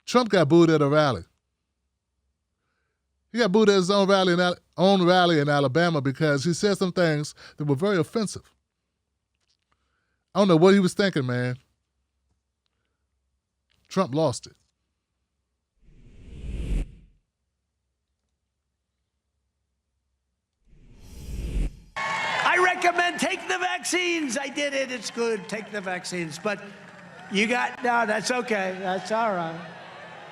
Trump got booed at a rally. He got booed at his own rally in Alabama because he said some things that were very offensive. I don't know what he was thinking, man. Trump lost it. I recommend take the vaccines. I did it. It's good. Take the vaccines. But no, that's okay. That's all right.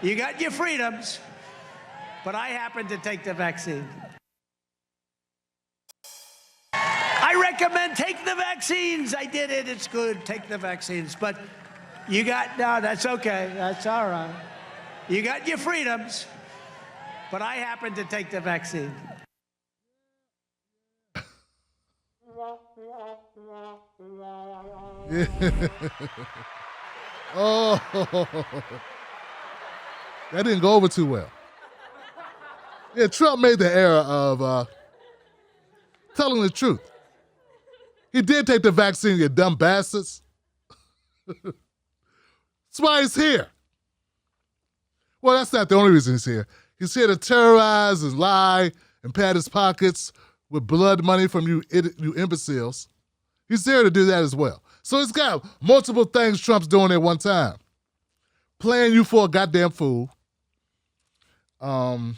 You got your freedoms. But I happen to take the vaccine. I recommend take the vaccines. I did it. It's good. Take the vaccines. But no, that's okay. That's all right. You got your freedoms. But I happen to take the vaccine. Yeah. Oh, that didn't go over too well. Yeah, Trump made the error of telling the truth. He did take the vaccine, you dumb bastards. That's why he's here. Well, that's not the only reason he's here. He's here to terrorize and lie and pad his pockets with blood money from you imbeciles. He's there to do that as well. So he's got multiple things Trump's doing at one time. Playing you for a goddamn fool. And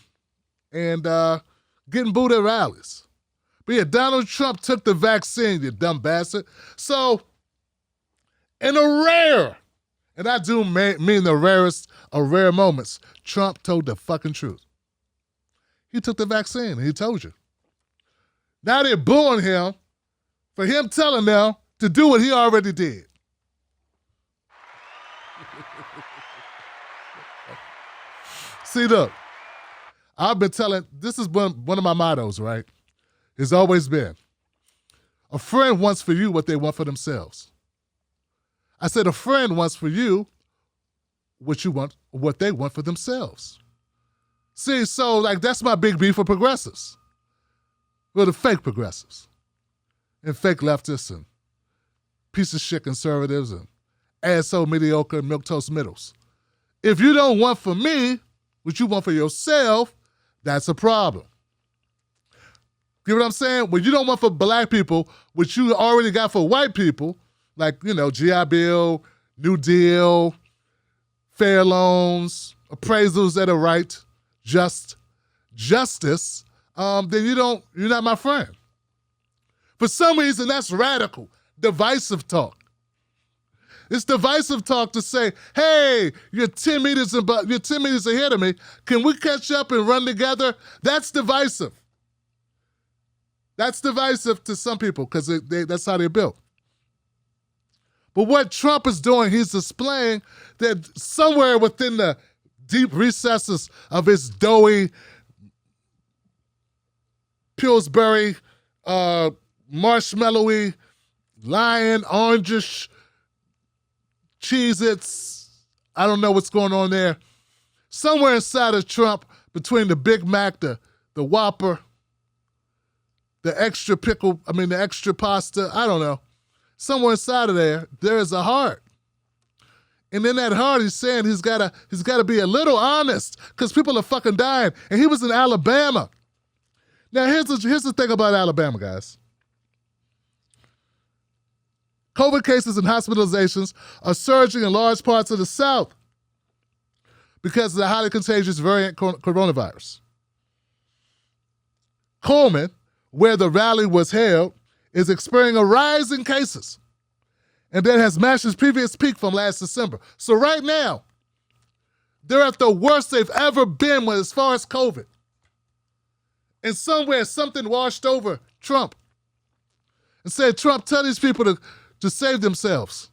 getting booed at rallies. But yeah, Donald Trump took the vaccine, you dumb bastard. So, in a rare, and I do mean the rarest of rare moments, Trump told the fucking truth. He took the vaccine, and he told you. Now they're booing him for him telling them to do what he already did. See, look, I've been telling, this is one of my mottos, right? It's always been, a friend wants for you what they want for themselves. I said a friend wants for you what they want for themselves. See, so like that's my big beef for progressives. Well, the fake progressives. And fake leftists and piece of shit conservatives and asshole mediocre milquetoast middles. If you don't want for me what you want for yourself, that's a problem. You know what I'm saying? When you don't want for black people what you already got for white people, like, GI Bill, New Deal, fair loans, appraisals that are right, justice, then you're not my friend. For some reason, that's radical, divisive talk. It's divisive talk to say, hey, you're 10 meters ahead of me. Can we catch up and run together? That's divisive. That's divisive to some people because that's how they're built. But what Trump is doing, he's displaying that somewhere within the deep recesses of his doughy, Pillsbury, marshmallowy, lion, orangish, Cheez-Its, I don't know what's going on there. Somewhere inside of Trump, between the Big Mac, the Whopper, the extra pickle, the extra pasta, I don't know. Somewhere inside of there is a heart. And in that heart, he's saying he's gotta be a little honest because people are fucking dying. And he was in Alabama. Now, here's the thing about Alabama, guys. COVID cases and hospitalizations are surging in large parts of the South because of the highly contagious variant coronavirus. Cullman, where the rally was held, is experiencing a rise in cases and that has matched its previous peak from last December. So right now, they're at the worst they've ever been as far as COVID. And somewhere, something washed over Trump and said, Trump, tell these people to save themselves.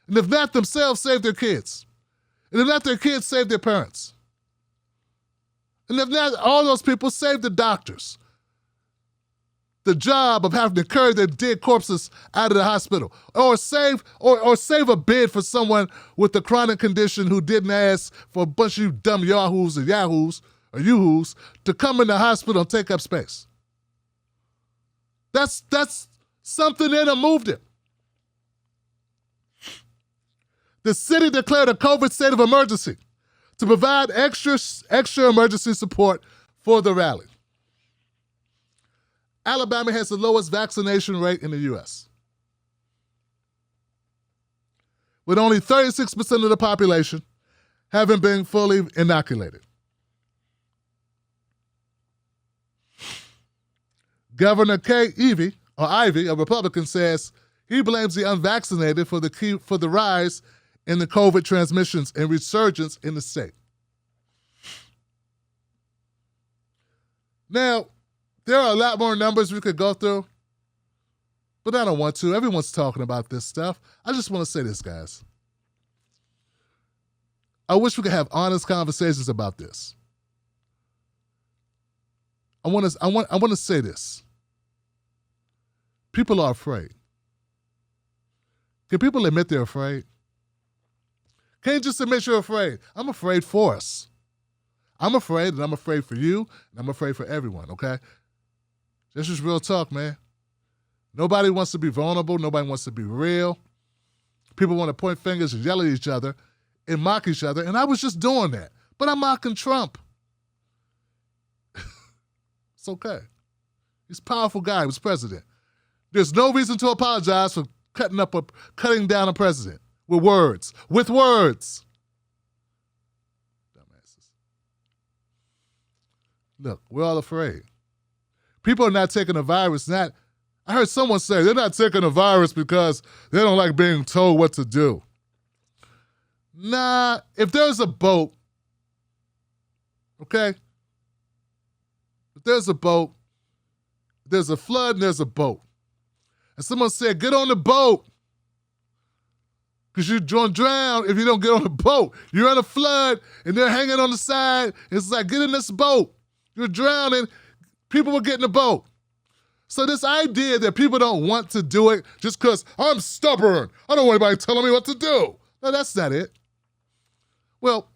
And if not themselves, save their kids. And if not their kids, save their parents. And if not all those people, save the doctors. The job of having to carry their dead corpses out of the hospital. Or save a bid for someone with a chronic condition who didn't ask for a bunch of you dumb yahoos or yoo-hoos to come in the hospital and take up space. That's something in them moved it. The city declared a COVID state of emergency. to provide extra emergency support for the rally. Alabama has the lowest vaccination rate in the U.S., with only 36% of the population having been fully inoculated. Governor Ivey, a Republican, says he blames the unvaccinated for the rise in the COVID transmissions and resurgence in the state. Now, there are a lot more numbers we could go through, but I don't want to. Everyone's talking about this stuff. I just want to say this, guys. I wish we could have honest conversations about this. I want to say this. People are afraid. Can people admit they're afraid? Can't just admit you're afraid. I'm afraid for us. I'm afraid, and I'm afraid for you, and I'm afraid for everyone, okay? This is real talk, man. Nobody wants to be vulnerable. Nobody wants to be real. People want to point fingers and yell at each other and mock each other, and I was just doing that. But I'm mocking Trump. It's okay. He's a powerful guy. He was president. There's no reason to apologize for cutting down a president with words. With words. Dumbasses. Look, we're all afraid. People are not taking the virus. I heard someone say they're not taking the virus because they don't like being told what to do. Nah, if there's a boat, okay? If there's a boat, there's a flood and there's a boat. And someone said, get on the boat. Because you're going to drown if you don't get on the boat. You're in a flood and they're hanging on the side. It's like, get in this boat. You're drowning. People will get in the boat. So this idea that people don't want to do it just because I'm stubborn. I don't want anybody telling me what to do. No, that's not it. Well,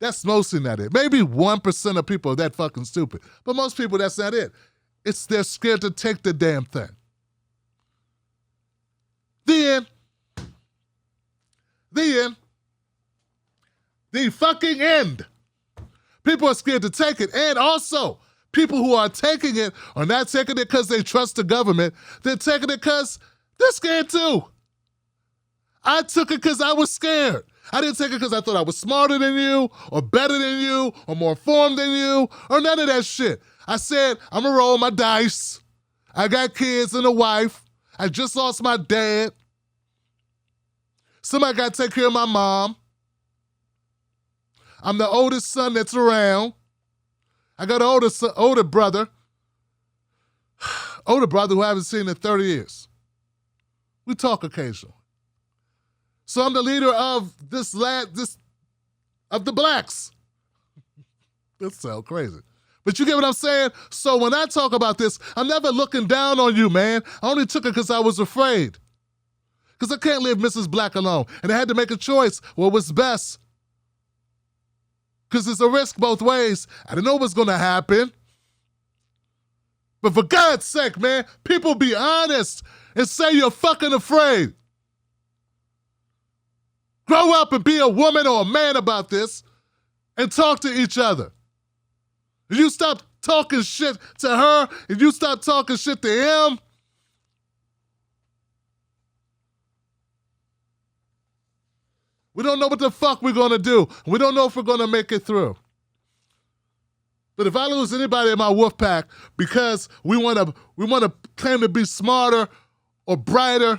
that's mostly not it. Maybe 1% of people are that fucking stupid. But most people, that's not it. They're scared to take the damn thing. The end. The end. The fucking end. People are scared to take it. And also, people who are taking it are not taking it because they trust the government. They're taking it because they're scared too. I took it because I was scared. I didn't take it because I thought I was smarter than you, or better than you, or more informed than you, or none of that shit. I said, I'm going to roll my dice. I got kids and a wife. I just lost my dad. Somebody got to take care of my mom. I'm the oldest son that's around. I got an older brother who I haven't seen in 30 years. We talk occasionally. So I'm the leader of of the blacks. That sounds crazy. But you get what I'm saying? So when I talk about this, I'm never looking down on you, man. I only took it because I was afraid. Because I can't leave Mrs. Black alone. And I had to make a choice what was best. Because it's a risk both ways. I didn't know what's going to happen. But for God's sake, man, people be honest and say you're fucking afraid. Grow up and be a woman or a man about this and talk to each other. If you stop talking shit to her, if you stop talking shit to him, we don't know what the fuck we're going to do. We don't know if we're going to make it through. But if I lose anybody in my wolf pack because we want to claim to be smarter or brighter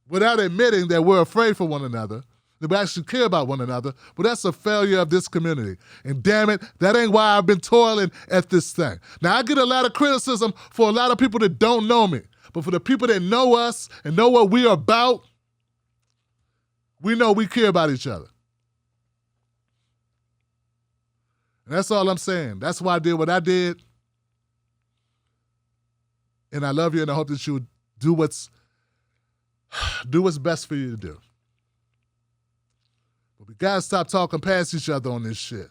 without admitting that we're afraid for one another, that we actually care about one another, but that's a failure of this community. And damn it, that ain't why I've been toiling at this thing. Now, I get a lot of criticism for a lot of people that don't know me. But for the people that know us and know what we are about, we know we care about each other. And that's all I'm saying. That's why I did what I did. And I love you, and I hope that you would do what's best for you to do. But we gotta stop talking past each other on this shit.